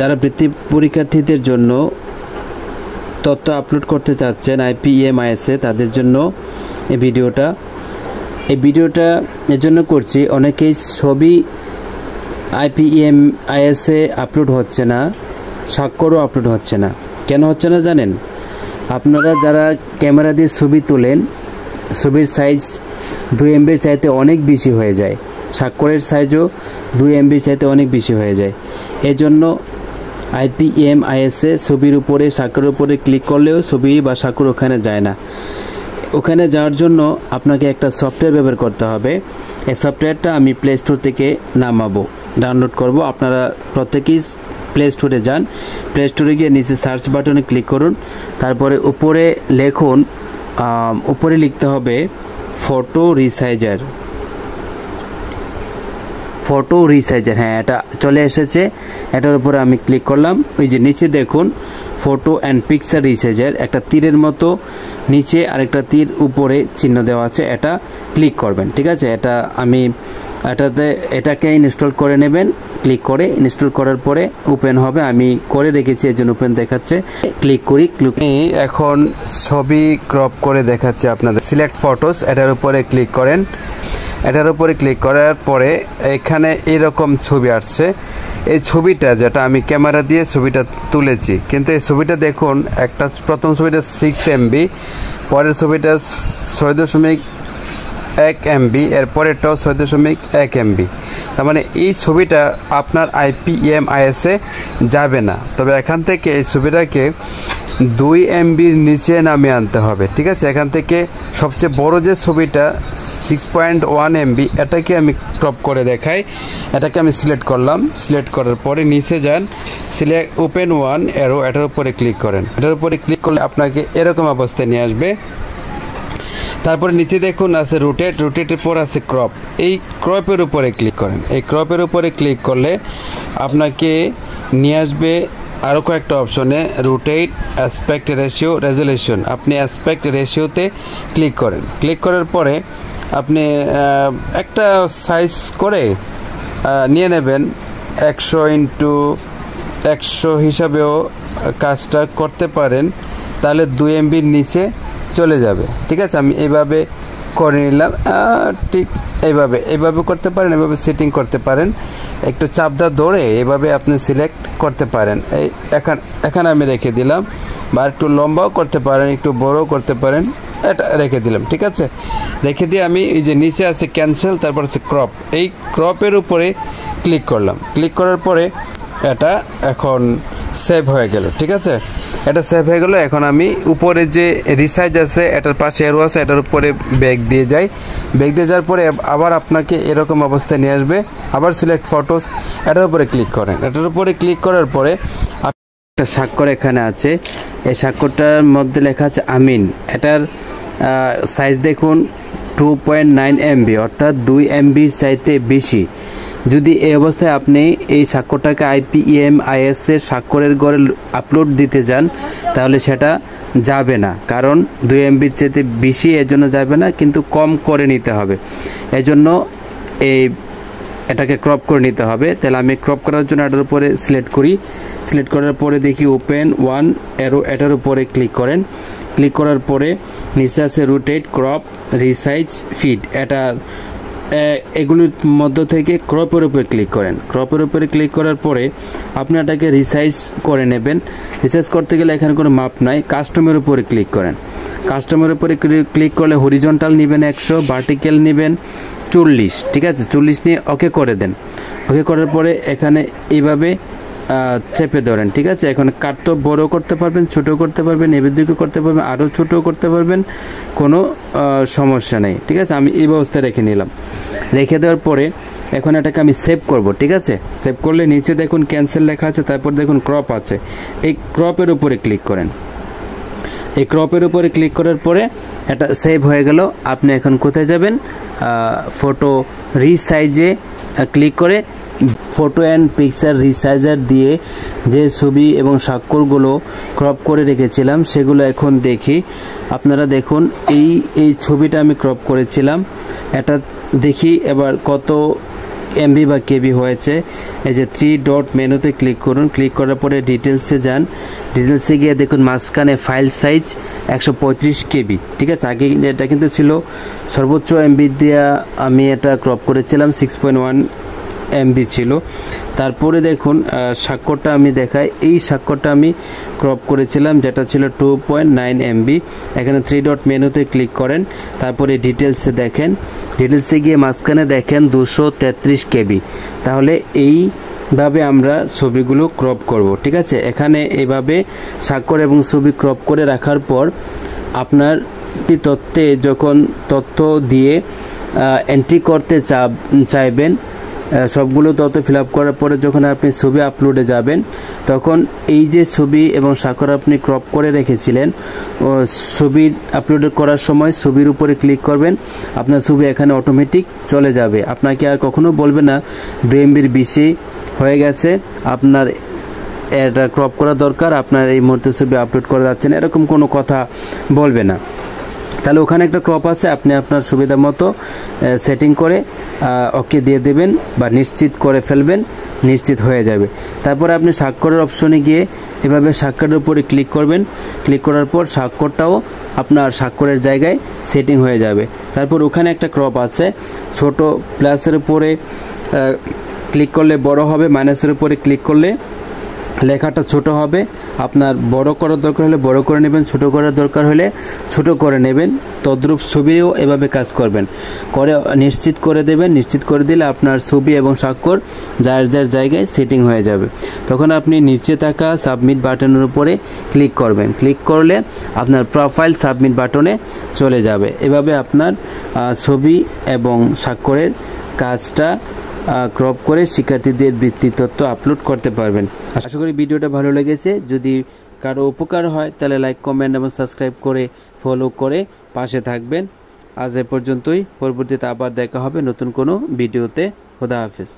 যারা বৃত্তি পরীক্ষার্থীদের জন্য তথ্য আপলোড করতে চাচ্ছেন IPEMIS তাদের জন্য এই ভিডিওটা এর জন্য করছি। অনেকেই ছবি IPEMIS আপলোড হচ্ছে না, স্বাক্ষরও আপলোড হচ্ছে না। কেন হচ্ছে না জানেন? আপনারা যারা ক্যামেরা দিয়ে ছবি তোলেন, ছবির সাইজ 2 MBর চাইতে অনেক বেশি হয়ে যায়, স্বাক্ষরের সাইজও 2 MBর চাইতে অনেক বেশি হয়ে যায়। এজন্য IPEMIS ছবির উপরে স্বাক্ষরের উপরে ক্লিক করলেও ছবি বা স্বাক্ষর ওখানে যায় না। ওখানে যাওয়ার জন্য আপনাকে একটা সফটওয়্যার ব্যবহার করতে হবে। এই সফটওয়্যারটা আমি প্লে স্টোর থেকে নামাবো, ডাউনলোড করব। আপনারা প্রত্যেকেই প্লে স্টোরে যান, প্লে স্টোরে গিয়ে নিচে সার্চ বাটনে ক্লিক করুন, তারপরে উপরে লিখতে হবে ফটো রিসাইজার। হ্যাঁ, এটা চলে এসেছে। এটার উপরে আমি ক্লিক করলাম। ওই যে নিচে দেখুন ফটো অ্যান্ড পিকচার রিসাইজার, একটা তীরের মতো নিচে আরেকটা তীর উপরে চিহ্ন দেওয়া আছে, এটা ক্লিক করবেন। ঠিক আছে, এটাকে ইনস্টল করে নেবেন। ক্লিক করে ইনস্টল করার পরে ওপেন হবে। আমি করে রেখেছি এর জন্য ওপেন দেখাচ্ছে। ক্লিক করি। এখন ছবি ক্রপ করে দেখাচ্ছে আপনাদের। সিলেক্ট ফটোস, এটার উপরে ক্লিক করেন। এটার উপরে ক্লিক করার পরে এখানে এরকম ছবি আসছে। এই ছবিটা যেটা আমি ক্যামেরা দিয়ে ছবিটা তুলেছি, কিন্তু এই ছবিটা দেখুন, প্রথম ছবিটা 6 MB, পরের ছবিটা 6.1 MB, এর পরেরটাও 6.1 MB। তার মানে এই ছবিটা আপনার IPEMIS যাবে না। তবে এখান থেকে এই ছবিটাকে 2 MBর নিচে নামিয়ে আনতে হবে। ঠিক আছে, এখান থেকে সবচেয়ে বড় যে ছবিটা 6.1 MB, এটাকে আমি ক্রপ করে দেখাই। এটাকে আমি সিলেক্ট করলাম। সিলেক্ট করার পরে নিচে যান, সিলেক্ট ওপেন ওয়ান অ্যারো, এটার উপরে ক্লিক করেন। এটার উপরে ক্লিক করলে আপনাকে এরকম অবস্থায় নিয়ে আসবে। তারপরে নিচে দেখুন আছে রোটেটের পর আছে ক্রপ। এই ক্রপের উপরে ক্লিক করেন। এই ক্রপের উপরে ক্লিক করলে আপনাকে নিয়ে আসবে আরও কয়েকটা অপশনে, রোটেট, অ্যাসপেক্ট রেশিও, রেজলিউশন। আপনি অ্যাসপেক্ট রেশিওতে ক্লিক করেন। ক্লিক করার পরে আপনি একটা সাইজ করে নিয়ে নেবেন। 100x100 হিসাবেও কাজটা করতে পারেন, তাহলে 2 MBর নিচে চলে যাবে। ঠিক আছে, আমি এইভাবে করে নিলাম। ঠিক এইভাবে করতে পারেন, এভাবে সেটিং করতে পারেন। একটু চাপদা ধরে এভাবে আপনি সিলেক্ট করতে পারেন। এখানে আমি রেখে দিলাম, বা একটু লম্বাও করতে পারেন, একটু বড়ও করতে পারেন। এটা রেখে দিলাম। ঠিক আছে, রেখে দিয়ে আমি এই যে নিচে আছে ক্যান্সেল, তারপর আছে ক্রপ। এই ক্রপের উপরে ক্লিক করলাম। ক্লিক করার পরে এটা এখন সেভ হয়ে গেল। ঠিক আছে, এটা সেভ হয়ে গেল। এখন আমি উপরে যে রিসাইজ আছে, এটার পাশে এরো আছে, এটার উপরে ব্যাক দিয়ে যাই। ব্যাক দিয়ে যাওয়ার পরে আবার আপনাকে এরকম অবস্থায় নিয়ে আসবে। আবার সিলেক্ট ফটোস, এটার উপরে ক্লিক করেন। এটার উপরে ক্লিক করার পরে একটা স্বাক্ষর এখানে আছে। এই স্বাক্ষরটার মধ্যে লেখা আছে আমিন। এটার সাইজ দেখুন 2.9 MB, অর্থাৎ 2 MBর চাইতে বেশি। যদি এই অবস্থায় আপনি এই স্বাক্ষরটাকে IPEMIS এর স্বাক্ষরের ঘরে আপলোড দিতে যান, তাহলে সেটা যাবে না, কারণ 2 MBর চাইতে বেশি, এর জন্য যাবে না। কিন্তু কম করে নিতে হবে, এজন্য এটাকে ক্রপ করে নিতে হবে। তাহলে আমি ক্রপ করার জন্য এটার উপরে সিলেক্ট করি। সিলেক্ট করার পরে দেখি ওপেন ওয়ান অ্যারো, এটার উপরে ক্লিক করেন। ক্লিক করার পরে নিচে আছে রোটেট, ক্রপ, রিসাইজ, ফিড। এগুলির মধ্য থেকে ক্রপের উপরে ক্লিক করেন। ক্রপের উপরে ক্লিক করার পরে আপনি এটাকে রিসাইজ করে নেবেন। রিসাইজ করতে গেলে এখানে কোনো মাপ নাই। কাস্টমের উপরে ক্লিক করেন। কাস্টমের উপরে ক্লিক করলে হরিজন্টাল নেবেন 100, ভার্টিক্যাল নেবেন 40। ঠিক আছে, 40 নিয়ে ওকে করে দেন। ওকে করার পরে এখানে এইভাবে চেপে ধরেন। ঠিক আছে, এখন কাটতো বড় করতে পারবেন, ছোট করতে পারবেন, এদিকে করতে পারবেন, আরও ছোট করতে পারবেন, কোনো সমস্যা নেই। ঠিক আছে, আমি এই ব্যবস্থায় রেখে নিলাম। রেখে দেওয়ার পরে এখন এটাকে আমি সেভ করব। ঠিক আছে, সেভ করলে নিচে দেখুন ক্যান্সেল লেখা আছে, তারপর দেখুন ক্রপ আছে। এই ক্রপের উপরে ক্লিক করেন। এই ক্রপের উপরে ক্লিক করার পরে এটা সেভ হয়ে গেল। আপনি এখন কোথায় যাবেন? ফটো রিসাইজে ক্লিক করে ফটো অ্যান্ড পিকচার রিসাইজার দিয়ে যে ছবি এবং স্বাক্ষরগুলো ক্রপ করে রেখেছিলাম, সেগুলো এখন দেখি। আপনারা দেখুন এই ছবিটা আমি ক্রপ করেছিলাম। এটা দেখি এবার কত এমবি বা কেবি হয়েছে। এই যে 3 ডট মেনুতে ক্লিক করুন, ক্লিক করার পরে ডিটেলসে যান, ডিটেলসে গিয়ে দেখুন মাঝখানে ফাইল সাইজ 135 কেবি। ঠিক আছে, আগে এটা কিন্তু ছিল সর্বোচ্চ এমবি দিয়ে আমি এটা ক্রপ করেছিলাম 6.1 এমবি ছিল। তারপরে দেখুন স্বাক্ষরটা আমি দেখাই, এই স্বাক্ষরটা আমি ক্রপ করেছিলাম যেটা ছিল 2.9 এমবি। এখানে 3 ডট মেনুতে ক্লিক করেন, তারপরে ডিটেলসে দেখেন, ডিটেলসে গিয়ে মাঝখানে দেখেন 233 কেবি। তাহলে এইভাবে আমরা ছবিগুলো ক্রপ করব। ঠিক আছে, এখানে এইভাবে স্বাক্ষর এবং ছবি ক্রপ করে রাখার পর আপনার তথ্যে যখন তথ্য দিয়ে এন্ট্রি করতে চাইবেন, সবগুলো তথ্য ফিল আপ করার পরে যখন আপনি ছবি আপলোডে যাবেন, তখন এই যে ছবি এবং স্বাক্ষর আপনি ক্রপ করে রেখেছিলেন, ছবির আপলোড করার সময় ছবির উপরে ক্লিক করবেন, আপনার ছবি এখানে অটোমেটিক চলে যাবে। আপনাকে আর কখনো বলবে না 2 এমবির বেশি হয়ে গেছে, আপনার এটা ক্রপ করা দরকার, আপনার এই মুহূর্তে ছবি আপলোড করা যাচ্ছে না, এরকম কোনো কথা বলবে না। তাহলে ওখানে একটা ক্রপ আছে, আপনি আপনার সুবিধা মতো সেটিং করে ওকে দিয়ে দেবেন বা নিশ্চিত করে ফেলবেন, নিশ্চিত হয়ে যাবে। তারপরে আপনি স্বাক্ষরের অপশনে গিয়ে এভাবে স্বাক্ষরের উপরে ক্লিক করবেন, ক্লিক করার পর স্বাক্ষরটাও আপনার স্বাক্ষরের জায়গায় সেটিং হয়ে যাবে। তারপর ওখানে একটা ক্রপ আছে, ছোট প্লাসের উপরে ক্লিক করলে বড় হবে, মাইনাসের উপরে ক্লিক করলে লেখাটা ছোট হবে। আপনার বড় করার দরকার হলে বড় করে নেবেন, ছোট করার দরকার হলে ছোট করে নেবেন। তদ্রূপ ছবিও এভাবে কাজ করবেন, করে নিশ্চিত করে দেবেন। নিশ্চিত করে দিলে আপনার ছবি এবং স্বাক্ষর যার যার জায়গায় সেটিং হয়ে যাবে। তখন আপনি নিচে থাকা সাবমিট বাটনের উপরে ক্লিক করবেন, ক্লিক করলে আপনার প্রোফাইল সাবমিট বাটনে চলে যাবে। এভাবে আপনার ছবি এবং স্বাক্ষরের কাজটা ক্রপ করে শিক্ষার্থীদের বৃত্তি তথ্য আপলোড করতে পারবেন। আশা করি ভিডিওটা ভালো লেগেছে। যদি কারো উপকার হয় তাহলে লাইক, কমেন্ট এবং সাবস্ক্রাইব করে ফলো করে পাশে থাকবেন। আজ এ পর্যন্তই, পরবর্তীতে আবার দেখা হবে নতুন কোনো ভিডিওতে। খোদা হাফেজ।